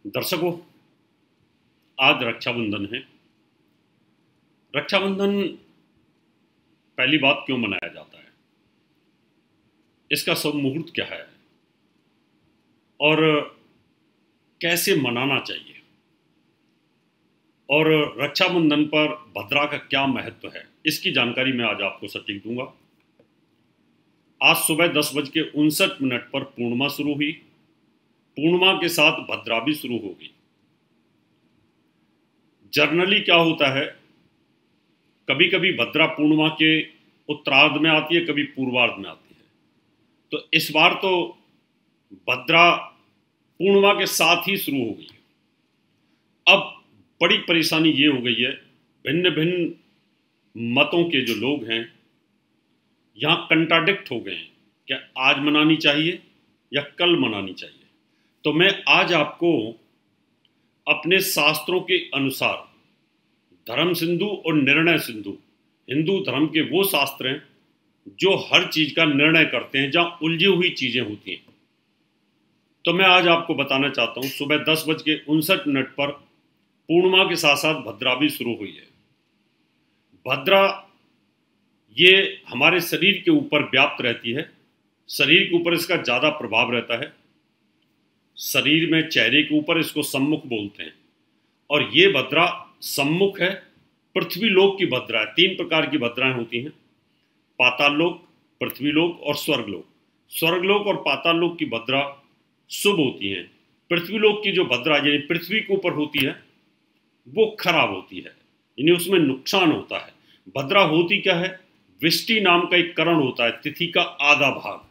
दर्शकों, आज रक्षाबंधन है। रक्षाबंधन पहली बात क्यों मनाया जाता है, इसका शुभ मुहूर्त क्या है और कैसे मनाना चाहिए, और रक्षाबंधन पर भद्रा का क्या महत्व है, इसकी जानकारी मैं आज आपको सटीक दूंगा। आज सुबह 10:59 पर पूर्णिमा शुरू हुई। पूर्णिमा के साथ भद्रा भी शुरू होगी। जर्नली क्या होता है, कभी कभी भद्रा पूर्णिमा के उत्तरार्ध में आती है, कभी पूर्वार्ध में आती है। तो इस बार तो भद्रा पूर्णिमा के साथ ही शुरू हो गई। अब बड़ी परेशानी ये हो गई है, भिन्न भिन्न मतों के जो लोग हैं यहाँ कंट्राडिक्ट हो गए हैं कि आज मनानी चाहिए या कल मनानी चाहिए। तो मैं आज आपको अपने शास्त्रों के अनुसार धर्म सिंधु और निर्णय सिंधु, हिंदू धर्म के वो शास्त्र हैं जो हर चीज का निर्णय करते हैं जहां उलझी हुई चीजें होती हैं। तो मैं आज आपको बताना चाहता हूं, सुबह 10:59 पर पूर्णिमा के साथ साथ भद्रा भी शुरू हुई है। भद्रा ये हमारे शरीर के ऊपर व्याप्त रहती है, शरीर के ऊपर इसका ज्यादा प्रभाव रहता है। शरीर में चेहरे के ऊपर इसको सम्मुख बोलते हैं, और ये भद्रा सम्मुख है। पृथ्वी लोक की भद्रा है। 3 प्रकार की भद्राएं होती हैं, पाताल लोक, पृथ्वी लोक और स्वर्गलोक। स्वर्गलोक और पाताल लोक की भद्रा शुभ होती हैं। पृथ्वी लोक की जो भद्रा यानी पृथ्वी के ऊपर होती है वो खराब होती है, यानी उसमें नुकसान होता है। भद्रा होती क्या है, विष्टि नाम का एक करण होता है, तिथि का आधा भाग।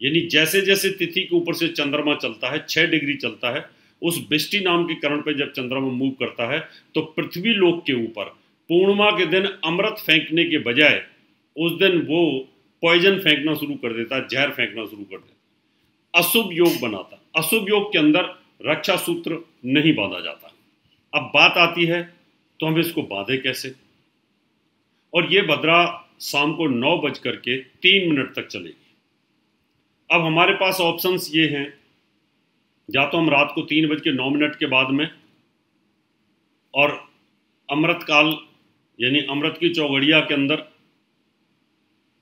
यानी जैसे जैसे तिथि के ऊपर से चंद्रमा चलता है, 6 डिग्री चलता है, उस विष्टि नाम के करण पे जब चंद्रमा मूव करता है तो पृथ्वी लोक के ऊपर पूर्णिमा के दिन अमृत फेंकने के बजाय उस दिन वो पॉइजन फेंकना शुरू कर देता है, जहर फेंकना शुरू कर देता है, अशुभ योग बनाता। अशुभ योग के अंदर रक्षा सूत्र नहीं बांधा जाता। अब बात आती है तो हम इसको बांधे कैसे। और ये भद्रा शाम को 9:03 तक चलेगी। अब हमारे पास ऑप्शंस ये हैं, या तो हम रात को 3:09 के बाद में, और अमृत काल यानी अमृत की चौघड़िया के अंदर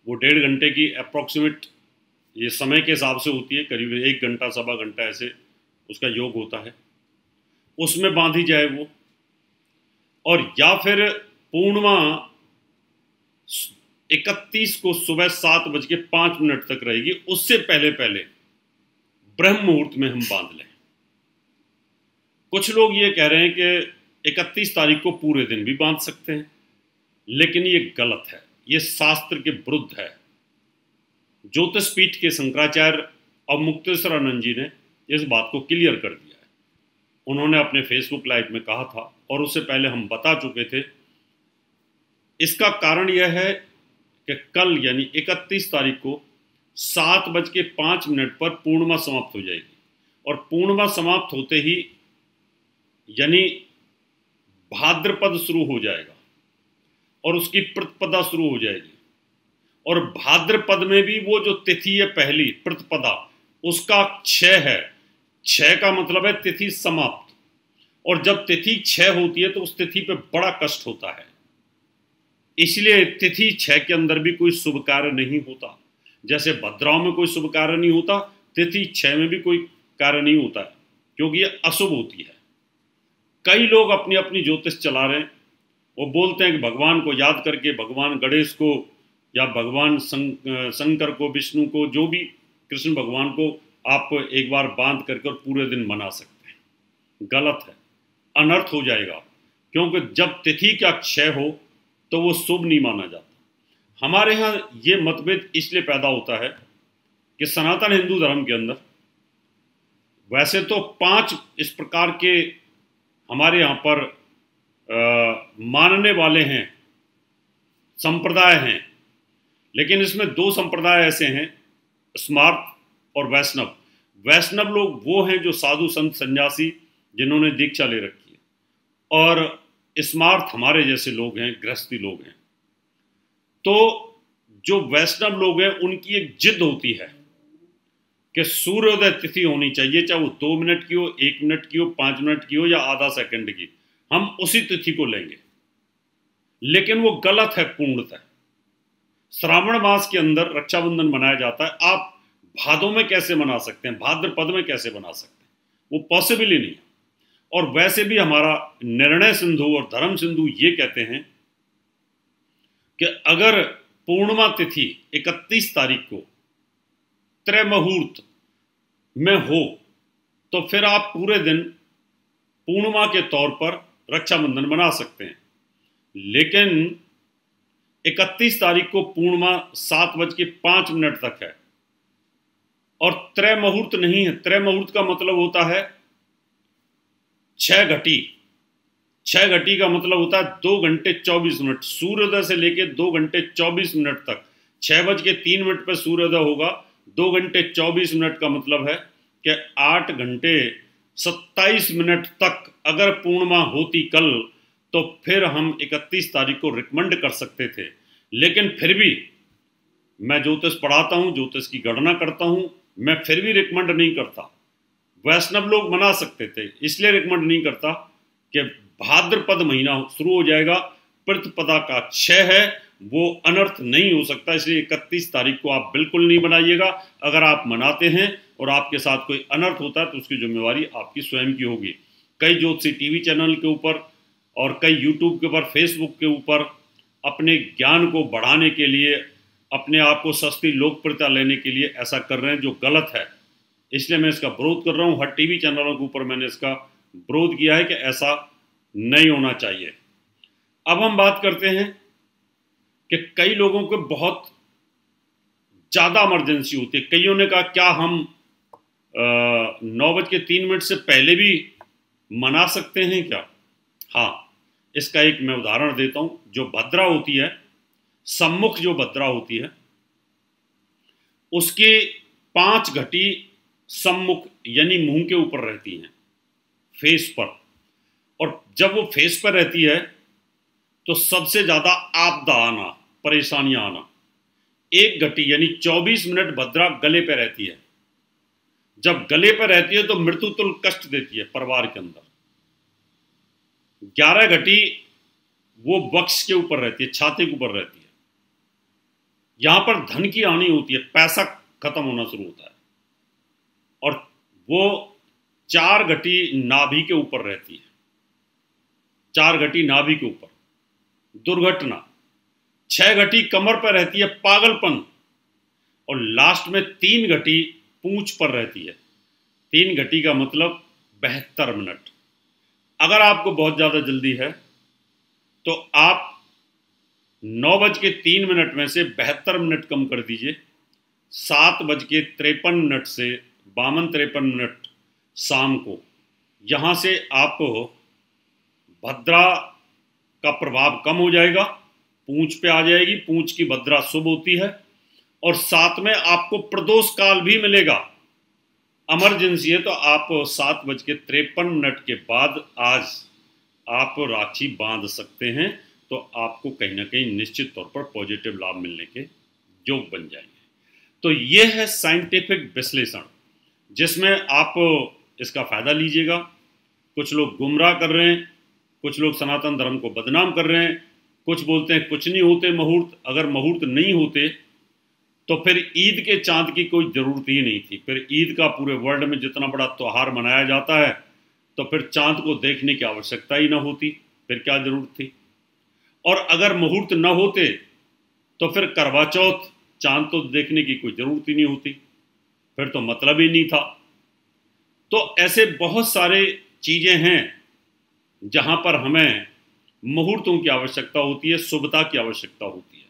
वो 1.5 घंटे की अप्रॉक्सीमेट ये समय के हिसाब से होती है, करीब 1 घंटा सवा घंटा ऐसे उसका योग होता है, उसमें बांधी जाए वो। और या फिर पूर्णिमा 31 को सुबह 7:05 तक रहेगी, उससे पहले पहले ब्रह्म मुहूर्त में हम बांध लें। कुछ लोग ये कह रहे हैं कि 31 तारीख को पूरे दिन भी बांध सकते हैं, लेकिन ये गलत है, ये शास्त्र के विरुद्ध है। ज्योतिष पीठ के शंकराचार्य और मुक्तेश्वरानंद जी ने इस बात को क्लियर कर दिया है। उन्होंने अपने फेसबुक लाइव में कहा था, और उससे पहले हम बता चुके थे। इसका कारण यह है कि कल यानी 31 तारीख को 7:05 पर पूर्णिमा समाप्त हो जाएगी, और पूर्णिमा समाप्त होते ही यानी भाद्रपद शुरू हो जाएगा और उसकी प्रतिपदा शुरू हो जाएगी। और भाद्रपद में भी वो जो तिथि है पहली प्रतिपदा, उसका 6 है। 6 का मतलब है तिथि समाप्त। और जब तिथि 6 होती है तो उस तिथि पे बड़ा कष्ट होता है, इसलिए तिथि 6 के अंदर भी कोई शुभ कार्य नहीं होता। जैसे भद्राओं में कोई शुभ कार्य नहीं होता, तिथि 6 में भी कोई कार्य नहीं होता है, क्योंकि ये अशुभ होती है। कई लोग अपनी अपनी ज्योतिष चला रहे हैं, वो बोलते हैं कि भगवान को याद करके, भगवान गणेश को या भगवान शंकर को, विष्णु को, जो भी कृष्ण भगवान को आप एक बार बांध करके और पूरे दिन मना सकते हैं। गलत है, अनर्थ हो जाएगा, क्योंकि जब तिथि का क्षय हो तो वो शुभ नहीं माना जाता। हमारे यहाँ ये मतभेद इसलिए पैदा होता है कि सनातन हिंदू धर्म के अंदर वैसे तो 5 इस प्रकार के हमारे यहाँ पर मानने वाले हैं, संप्रदाय हैं, लेकिन इसमें 2 संप्रदाय ऐसे हैं, स्मार्त और वैष्णव। वैष्णव लोग वो हैं जो साधु संत सन्यासी जिन्होंने दीक्षा ले रखी है, और स्मार्त हमारे जैसे लोग हैं, गृहस्थी लोग हैं। तो जो वैष्णव लोग हैं उनकी एक जिद होती है कि सूर्योदय तिथि होनी चाहिए, चाहे वो 2 मिनट की हो, 1 मिनट की हो, 5 मिनट की हो या आधा सेकंड की, हम उसी तिथि को लेंगे। लेकिन वो गलत है पूर्णतः। श्रावण मास के अंदर रक्षाबंधन मनाया जाता है, आप भादों में कैसे मना सकते हैं, भाद्रपद में कैसे मना सकते हैं? वो पॉसिबल ही नहीं है। और वैसे भी हमारा निर्णय सिंधु और धर्म सिंधु ये कहते हैं कि अगर पूर्णिमा तिथि 31 तारीख को त्रैमुहूर्त में हो तो फिर आप पूरे दिन पूर्णिमा के तौर पर रक्षाबंधन मना सकते हैं। लेकिन 31 तारीख को पूर्णिमा 7:05 तक है और त्रैमुहूर्त नहीं है। त्रैमुहूर्त का मतलब होता है 6 घटी। 6 घटी का मतलब होता है 2 घंटे 24 मिनट, सूर्योदय से लेकर 2 घंटे 24 मिनट तक। 6:03 पर सूर्योदय होगा, 2 घंटे 24 मिनट का मतलब है कि 8 घंटे 27 मिनट तक अगर पूर्णिमा होती कल तो फिर हम 31 तारीख को रिकमेंड कर सकते थे। लेकिन फिर भी मैं ज्योतिष पढ़ाता हूं, ज्योतिष की गणना करता हूं, मैं फिर भी रिकमेंड नहीं करता। वैष्णव लोग मना सकते थे, इसलिए रिकमेंड नहीं करता कि भाद्रपद महीना शुरू हो जाएगा, प्रतिपदा का 6 है, वो अनर्थ नहीं हो सकता, इसलिए 31 तारीख को आप बिल्कुल नहीं मनाइएगा। अगर आप मनाते हैं और आपके साथ कोई अनर्थ होता है तो उसकी जिम्मेवारी आपकी स्वयं की होगी। कई ज्योतिषी टीवी चैनल के ऊपर और कई यूट्यूब के ऊपर, फेसबुक के ऊपर अपने ज्ञान को बढ़ाने के लिए, अपने आप को सस्ती लोकप्रियता लेने के लिए ऐसा कर रहे हैं जो गलत है। इसलिए मैं इसका विरोध कर रहा हूँ। हर टीवी चैनलों के ऊपर मैंने इसका विरोध किया है कि ऐसा नहीं होना चाहिए। अब हम बात करते हैं कि कई लोगों को बहुत ज़्यादा इमरजेंसी होती है। कईयों ने कहा क्या हम 9:03 से पहले भी मना सकते हैं क्या? हाँ, इसका एक मैं उदाहरण देता हूं। जो भद्रा होती है, सम्मुख जो भद्रा होती है, उसके 5 घटी सम्मुख यानी मुंह के ऊपर रहती हैं, फेस पर। और जब वो फेस पर रहती है तो सबसे ज्यादा आपदा आना, परेशानियां आना। 1 घटी यानी 24 मिनट भद्रा गले पे रहती है। जब गले पर रहती है तो मृत्युतुल्य कष्ट देती है परिवार के अंदर। 11 घटी वो वक्ष के ऊपर रहती है, छाती के ऊपर रहती है। यहां पर धन की हानि होती है, पैसा खत्म होना शुरू होता है। और वो 4 घटी नाभि के ऊपर रहती है, 4 घटी नाभि के ऊपर, दुर्घटना। 6 घटी कमर पर रहती है, पागलपन। और लास्ट में 3 घटी पूंछ पर रहती है। 3 घटी का मतलब 72 मिनट। अगर आपको बहुत ज्यादा जल्दी है तो आप 9:03 में से 72 मिनट कम कर दीजिए। 7:53 से 52-53 शाम को यहां से आप भद्रा का प्रभाव कम हो जाएगा, पूंछ पे आ जाएगी। पूंछ की भद्रा शुभ होती है और साथ में आपको प्रदोष काल भी मिलेगा। इमरजेंसी है तो आप 7:53 के बाद आज आप राखी बांध सकते हैं, तो आपको कहीं ना कहीं निश्चित तौर पर पॉजिटिव लाभ मिलने के योग बन जाएंगे। तो ये है साइंटिफिक विश्लेषण, जिसमें आप इसका फायदा लीजिएगा। कुछ लोग गुमराह कर रहे हैं, कुछ लोग सनातन धर्म को बदनाम कर रहे हैं, कुछ बोलते हैं कुछ नहीं होते मुहूर्त। अगर मुहूर्त नहीं होते तो फिर ईद के चांद की कोई ज़रूरत ही नहीं थी। फिर ईद का पूरे वर्ल्ड में जितना बड़ा त्यौहार मनाया जाता है, तो फिर चांद को देखने की आवश्यकता ही ना होती, फिर क्या जरूरत थी। और अगर मुहूर्त न होते तो फिर करवा चौथ चांद तो देखने की कोई ज़रूरत ही नहीं होती, फिर तो मतलब ही नहीं था। तो ऐसे बहुत सारे चीज़ें हैं जहाँ पर हमें मुहूर्तों की आवश्यकता होती है, शुभता की आवश्यकता होती है।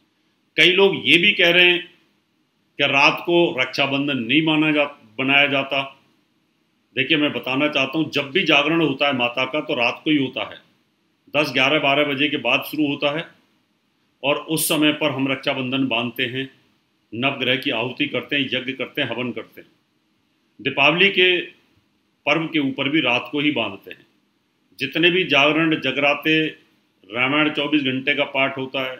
कई लोग ये भी कह रहे हैं कि रात को रक्षाबंधन नहीं बनाया जाता। देखिए, मैं बताना चाहता हूँ, जब भी जागरण होता है माता का तो रात को ही होता है। 10, 11, 12 बजे के बाद शुरू होता है और उस समय पर हम रक्षाबंधन बांधते हैं, नवग्रह की आहुति करते हैं, यज्ञ करते हैं, हवन करते हैं। दीपावली के पर्व के ऊपर भी रात को ही बांधते हैं। जितने भी जागरण, जगराते, रामायण 24 घंटे का पाठ होता है,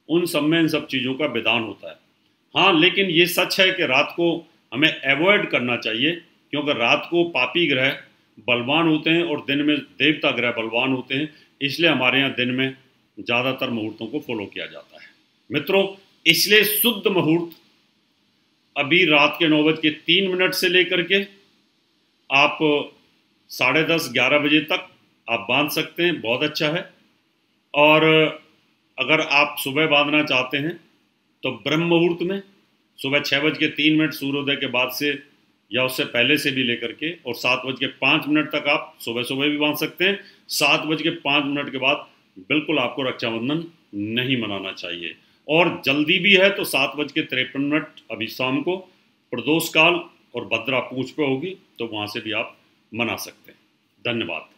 उन सब में इन सब चीज़ों का विधान होता है। हाँ, लेकिन ये सच है कि रात को हमें अवॉइड करना चाहिए, क्योंकि रात को पापी ग्रह बलवान होते हैं और दिन में देवता ग्रह बलवान होते हैं, इसलिए हमारे यहाँ दिन में ज़्यादातर मुहूर्तों को फॉलो किया जाता है। मित्रों, इसलिए शुद्ध मुहूर्त अभी रात के 9:03 से लेकर के आप 10:30-11 बजे तक आप बांध सकते हैं, बहुत अच्छा है। और अगर आप सुबह बांधना चाहते हैं तो ब्रह्म मुहूर्त में सुबह 6:03 सूर्योदय के बाद से या उससे पहले से भी लेकर के, और 7:05 तक आप सुबह सुबह भी बांध सकते हैं। 7:05 के बाद बिल्कुल आपको रक्षाबंधन नहीं मनाना चाहिए। और जल्दी भी है तो 7:53 अभी शाम को प्रदोष काल और भद्रा पूछ पे होगी, तो वहाँ से भी आप मना सकते हैं। धन्यवाद।